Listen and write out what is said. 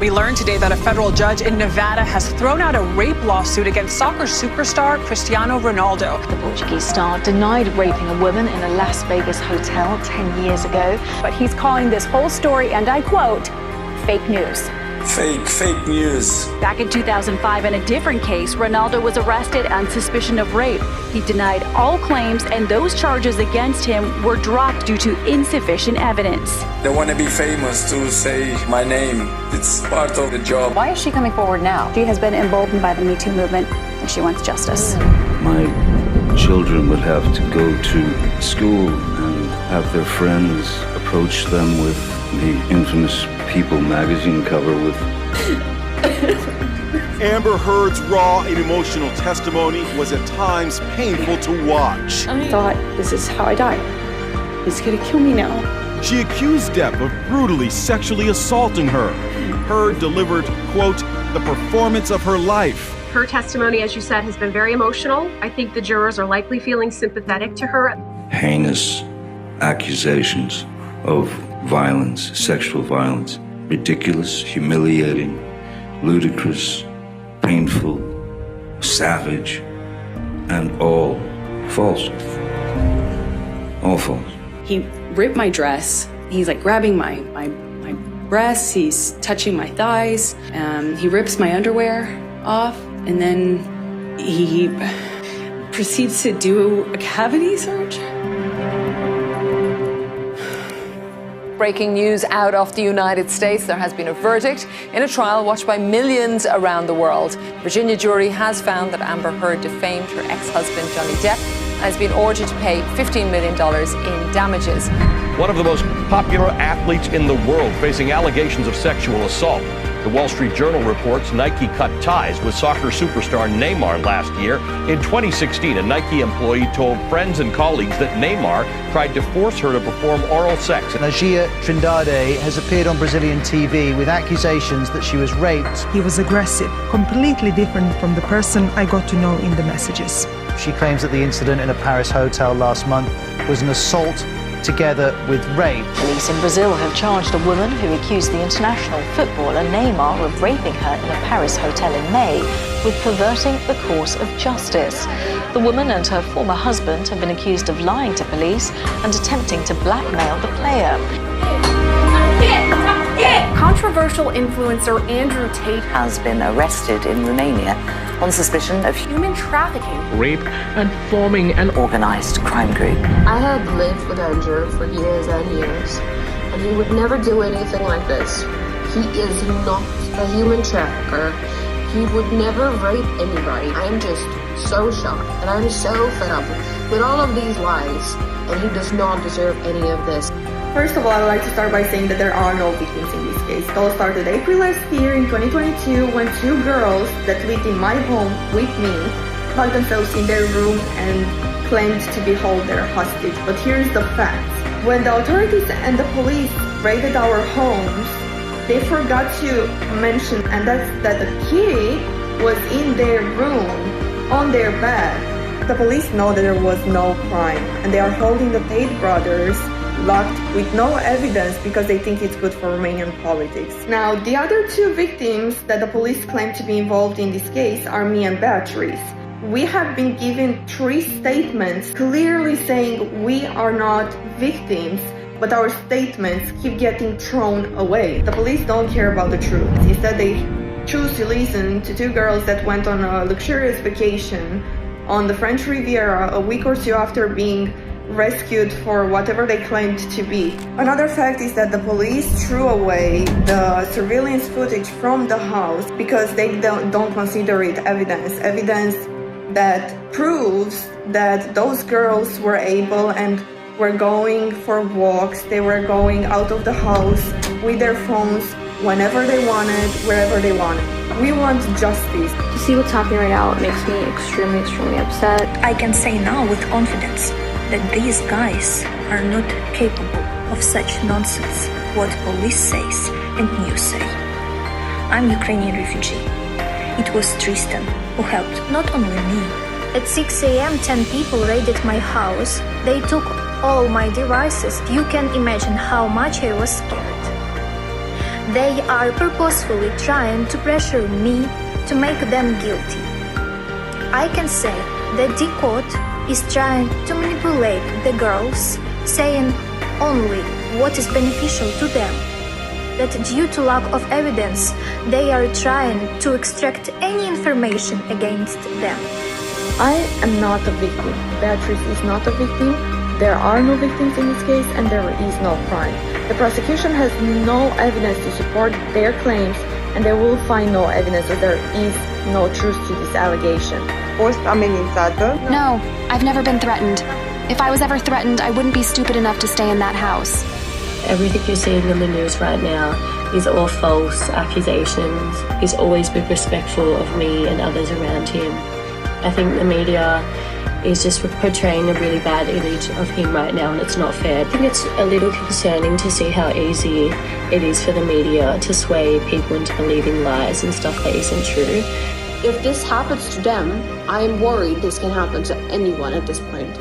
We learned today that a federal judge in Nevada has thrown out a rape lawsuit against soccer superstar Cristiano Ronaldo. The Portuguese star denied raping a woman in a Las Vegas hotel 10 years ago. But he's calling this whole story, and I quote, fake news. Fake news. Back in 2005, in a different case, Ronaldo was arrested on suspicion of rape. He denied all claims, and those charges against him were dropped due to insufficient evidence. They want to be famous to say my name. It's part of the job. Why is she coming forward now? She has been emboldened by the Me Too movement, and she wants justice. My children would have to go to school and have their friends approach them with the infamous People magazine cover with Amber Heard's raw and emotional testimony was at times painful to watch. I thought, this is how I die. He's gonna kill me now. She accused Depp of brutally sexually assaulting her. Heard delivered, quote, the performance of her life. Her testimony, as you said, has been very emotional. I think the jurors are likely feeling sympathetic to her. heinous accusations of violence, sexual violence. Ridiculous, humiliating, ludicrous, painful, savage, and all false. All false. He ripped my dress. He's like grabbing my breasts. He's touching my thighs. He rips my underwear off. And then he proceeds to do a cavity search. Breaking news out of the United States. There has been a verdict in a trial watched by millions around the world. Virginia jury has found that Amber Heard defamed her ex-husband Johnny Depp and has been ordered to pay $15 million in damages. One of the most popular athletes in the world facing allegations of sexual assault. The Wall Street Journal reports Nike cut ties with soccer superstar Neymar last year. In 2016, a Nike employee told friends and colleagues that Neymar tried to force her to perform oral sex. Nagia Trindade has appeared on Brazilian TV with accusations that she was raped. He was aggressive, completely different from the person I got to know in the messages. She claims that the incident in a Paris hotel last month was an assault together with rape. Police in Brazil have charged a woman who accused the international footballer Neymar of raping her in a Paris hotel in May with perverting the course of justice. The woman and her former husband have been accused of lying to police and attempting to blackmail the player. Controversial influencer Andrew Tate has been arrested in Romania on suspicion of human trafficking, rape, and forming an organized crime group. I had lived with Andrew for years and years, and he would never do anything like this. He is not a human trafficker. He would never rape anybody. I am just so shocked, and I'm so fed up with all of these lies, and he does not deserve any of this. First of all, I'd like to start by saying that there are no victims in this case. It all started April last year in 2022 when two girls that lived in my home with me locked themselves in their room and claimed to be held there hostage. But here's the fact. When the authorities and the police raided our homes, they forgot to mention, and that's that the key was in their room, on their bed. The police know that there was no crime, and they are holding the Tate brothers locked with no evidence because they think it's good for Romanian politics. Now, the other two victims that the police claim to be involved in this case are me and Beatrice. We have been given 3 statements clearly saying we are not victims, but our statements keep getting thrown away. The police don't care about the truth. Instead, they choose to listen to 2 girls that went on a luxurious vacation on the French Riviera a week or 2 after being rescued for whatever they claimed to be. Another fact is that the police threw away the surveillance footage from the house because they don't consider it evidence that proves that those girls were able and were going for walks, they were going out of the house with their phones whenever they wanted, wherever they wanted. We want justice. To see what's happening right now, it makes me extremely upset. I can say now with confidence that these guys are not capable of such nonsense, what police says and news say. I'm Ukrainian refugee. It was Tristan who helped not only me. At 6 a.m., 10 people raided my house. They took all my devices. You can imagine how much I was scared. They are purposefully trying to pressure me to make them guilty. I can say that the court is trying to manipulate the girls, saying only what is beneficial to them. That due to lack of evidence, they are trying to extract any information against them. I am not a victim. Beatrice is not a victim. There are no victims in this case, and there is no crime. The prosecution has no evidence to support their claims, and they will find no evidence that there is no truth to this allegation. No, I've never been threatened. If I was ever threatened, I wouldn't be stupid enough to stay in that house. Everything you're seeing in the news right now is all false accusations. He's always been respectful of me and others around him. I think the media is just portraying a really bad image of him right now, and it's not fair. I think it's a little concerning to see how easy it is for the media to sway people into believing lies and stuff that isn't true. If this happens to them, I am worried this can happen to anyone at this point.